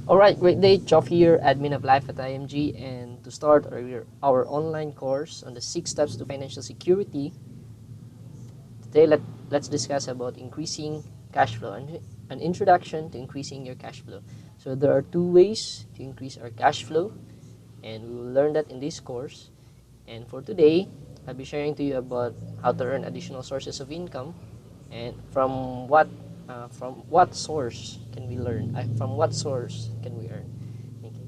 Alright, great day. Chof here, admin of Life at IMG, and to start our online course on the 6 steps to financial security, today let's discuss about increasing cash flow and an introduction to increasing your cash flow. So there are two ways to increase our cash flow, and we will learn that in this course. And for today, I'll be sharing to you about how to earn additional sources of income and from what source can we learn from what source can we earn. Okay,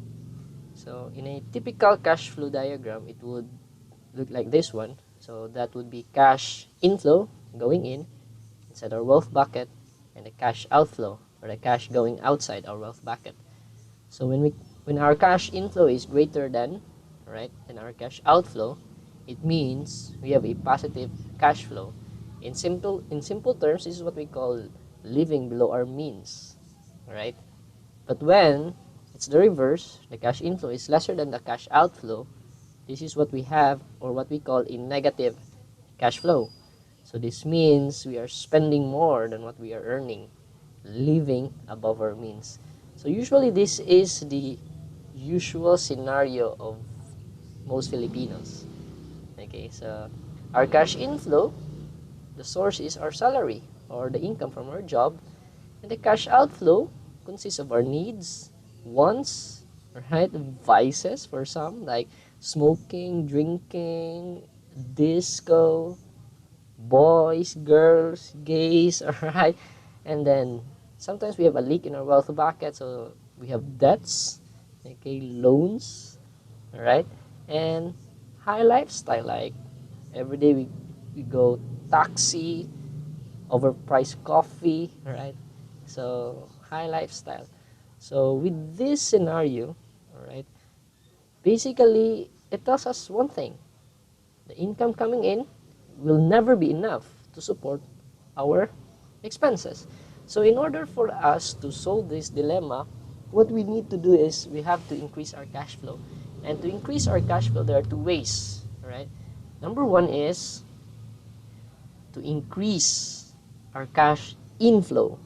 so in a typical cash flow diagram, it would look like this one. So that would be cash inflow going in inside our wealth bucket, and the cash outflow, or the cash going outside our wealth bucket. So when our cash inflow is greater than, right, than our cash outflow, it means we have a positive cash flow. In simple terms, this is what we call living below our means, right? But when it's the reverse, the cash inflow is lesser than the cash outflow, this is what we have, or what we call a negative cash flow. So this means we are spending more than what we are earning, living above our means. So usually this is the usual scenario of most Filipinos. Okay, so our cash inflow, the source is our salary or the income from our job, and the cash outflow consists of our needs, wants, right, vices for some, like smoking, drinking, disco, boys, girls, gays, alright, and then sometimes we have a leak in our wealth bucket, so we have debts, okay, loans, alright, and high lifestyle, like every day we go taxi, overpriced coffee, right? So high lifestyle. So with this scenario, all right, basically it tells us one thing: the income coming in will never be enough to support our expenses. So in order for us to solve this dilemma, what we need to do is we have to increase our cash flow. And to increase our cash flow, there are two ways, all right? Number one is to increase our cash inflow.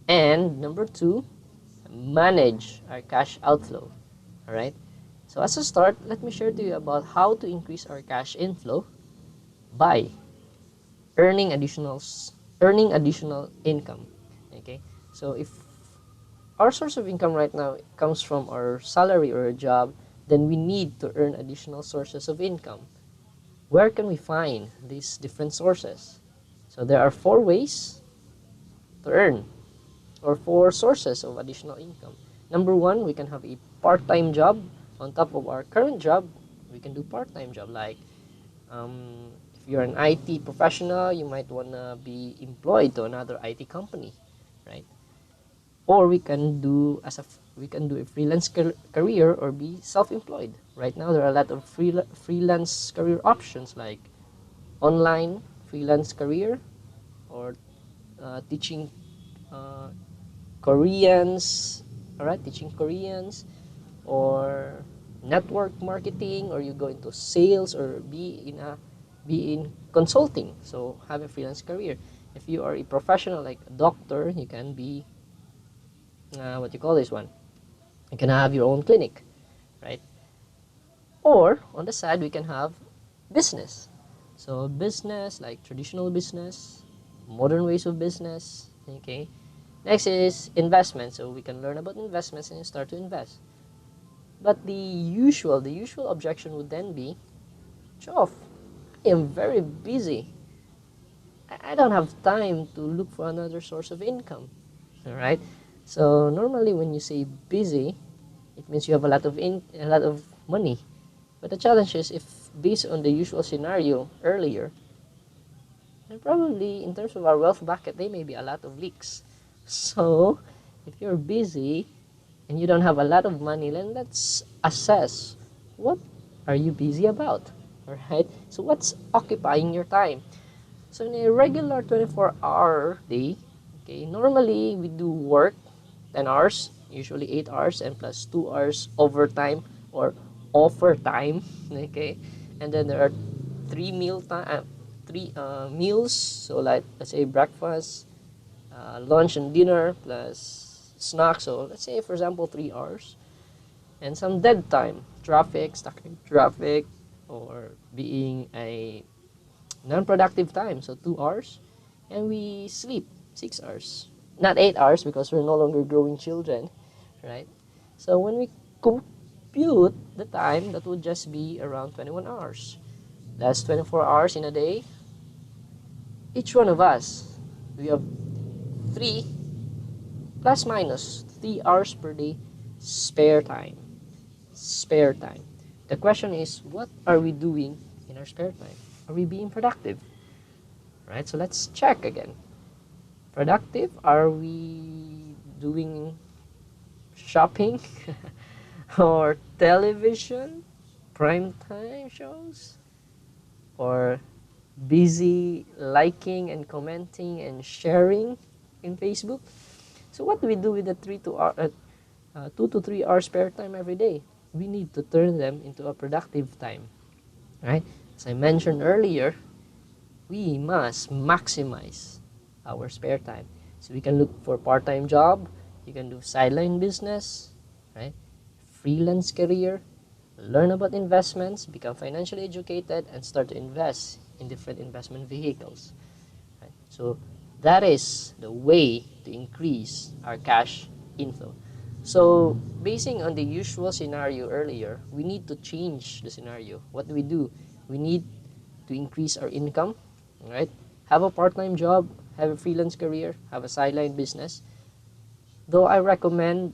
And number two, manage our cash outflow. All right. So as a start, let me share to you about how to increase our cash inflow by earning additional income. Okay. So if our source of income right now comes from our salary or a job, then we need to earn additional sources of income. Where can we find these different sources? So there are four ways to earn, or four sources of additional income. Number one, we can have a part-time job on top of our current job. We can do part-time job, like if you're an IT professional, you might want to be employed to another IT company, right? Or we can do a freelance career or be self-employed. Right now there are a lot of freelance career options, like online freelance career, or teaching uh, Koreans, all right, teaching Koreans, or network marketing, or you go into sales, or be in consulting. So have a freelance career. If you are a professional like a doctor, you can be what you call this one. You can have your own clinic, right? Or on the side, we can have business. So business, like traditional business, modern ways of business. Okay. Next is investment. So we can learn about investments and start to invest. But the usual objection would then be, Chof, I am very busy. I don't have time to look for another source of income. All right. So normally when you say busy, it means you have a lot of money. But the challenge is, if based on the usual scenario earlier, then probably in terms of our wealth bucket, there may be a lot of leaks. So if you're busy and you don't have a lot of money, then let's assess what are you busy about. All right. So what's occupying your time? So in a regular 24-hour day, okay, normally we do work 10 hours, usually 8 hours, and plus 2 hours overtime or offer time, okay? And then there are three meals, so like let's say breakfast, lunch and dinner, plus snack, so let's say for example 3 hours, and some dead time, traffic, stuck in traffic, or being a non-productive time, so 2 hours, and we sleep 6 hours, not 8 hours because we're no longer growing children, right? So when we compute the time, that would just be around 21 hours. That's 24 hours in a day. Each one of us, we have 3 plus minus 3 hours per day spare time. Spare time. The question is, what are we doing in our spare time? Are we being productive? Right? So let's check again. Productive? Are we doing shopping or television, prime time shows, or busy liking and commenting and sharing in Facebook? So what do we do with the 2 to 3 hours spare time every day? We need to turn them into a productive time, right? As I mentioned earlier, we must maximize our spare time. So we can look for part-time job, you can do sideline business, right? Freelance career, learn about investments, become financially educated, and start to invest in different investment vehicles. Right? So that is the way to increase our cash inflow. So basing on the usual scenario earlier, we need to change the scenario. What do? We need to increase our income, right? Have a part-time job, have a freelance career, have a sideline business. Though I recommend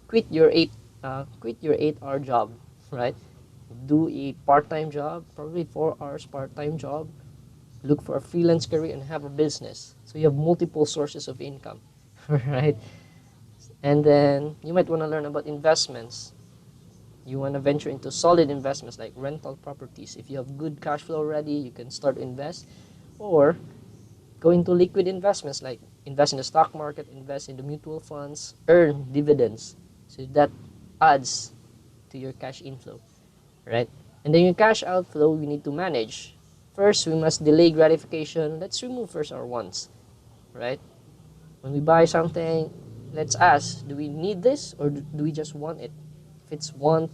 quit your 8-hour job, right? Do a part-time job, probably 4 hours part-time job. Look for a freelance career and have a business. So you have multiple sources of income, right? And then you might want to learn about investments. You want to venture into solid investments like rental properties. If you have good cash flow already, you can start to invest. Or go into liquid investments like invest in the stock market, invest in the mutual funds, earn dividends. So that adds to your cash inflow, right? And then your cash outflow, we need to manage. First, we must delay gratification. Let's remove first our wants, right? When we buy something, let's ask, do we need this or do we just want it? If it's want,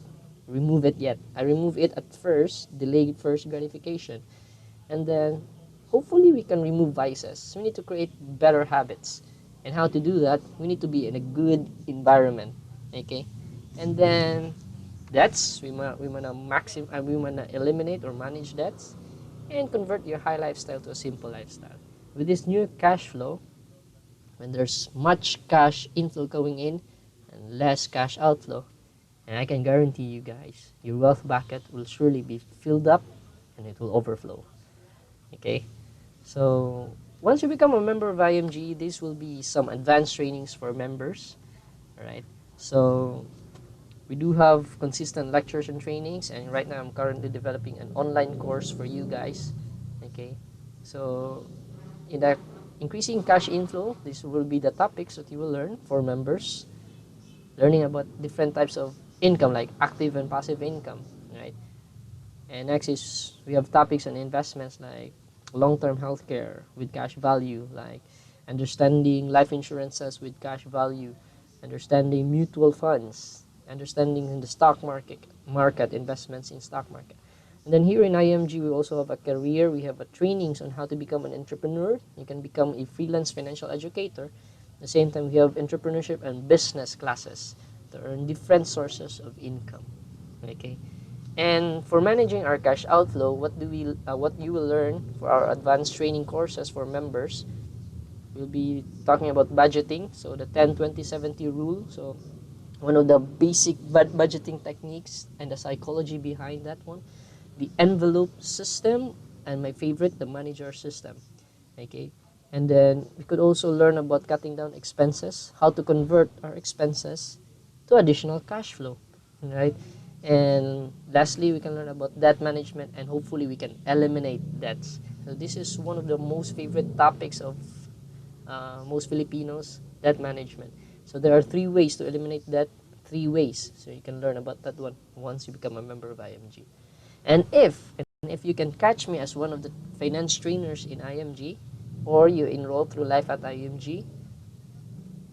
remove it yet. I remove it at first, delay first gratification. And then hopefully we can remove vices. We need to create better habits. And how to do that, we need to be in a good environment. Okay? And then debts, we wanna eliminate or manage debts and convert your high lifestyle to a simple lifestyle. With this new cash flow, when there's much cash inflow going in and less cash outflow, and I can guarantee you guys, your wealth bucket will surely be filled up and it will overflow. Okay? So once you become a member of IMG, this will be some advanced trainings for members. Alright? So we do have consistent lectures and trainings, and right now I'm currently developing an online course for you guys. Okay? So in that increasing cash inflow, this will be the topics that you will learn for members. Learning about different types of income like active and passive income, right? And next is we have topics on investments like long-term healthcare with cash value, like understanding life insurances with cash value, understanding mutual funds, understanding in the stock market investments in stock market. And then here in IMG, we also have a career. We have a trainings on how to become an entrepreneur. You can become a freelance financial educator. At the same time, we have entrepreneurship and business classes to earn different sources of income. Okay. And for managing our cash outflow, what you will learn for our advanced training courses for members, we'll be talking about budgeting, so the 10-20-70 rule. So one of the basic budgeting techniques and the psychology behind that one, the envelope system, and my favorite, the manager system. Okay. And then we could also learn about cutting down expenses, how to convert our expenses to additional cash flow, right? And lastly, we can learn about debt management, and hopefully we can eliminate debts. So this is one of the most favorite topics of most Filipinos, debt management. So there are 3 ways to eliminate debt, 3 ways. So you can learn about that one once you become a member of IMG. And if you can catch me as one of the finance trainers in IMG, or you enroll through Life at IMG,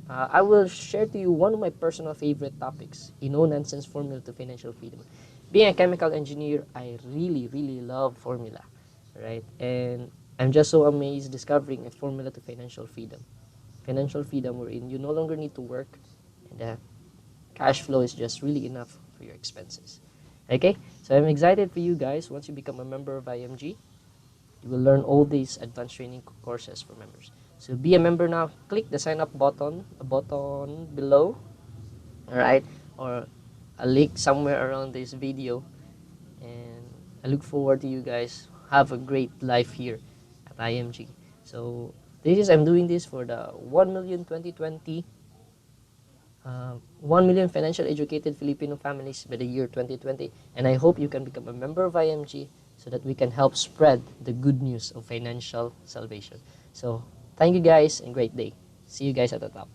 I will share to you one of my personal favorite topics, a no-nonsense formula to financial freedom. Being a chemical engineer, I really, really love formula, right? And I'm just so amazed discovering a formula to financial freedom. Financial freedom wherein you no longer need to work, and the cash flow is just really enough for your expenses. Okay, so I'm excited for you guys. Once you become a member of IMG, you will learn all these advanced training courses for members. So be a member now. Click the sign up button, a button below, all right, or a link somewhere around this video. And I look forward to you guys. Have a great life here at IMG. So I'm doing this for the 1 million 2020 1 million financial educated Filipino families by the year 2020. And I hope you can become a member of IMG so that we can help spread the good news of financial salvation. So thank you guys and great day. See you guys at the top.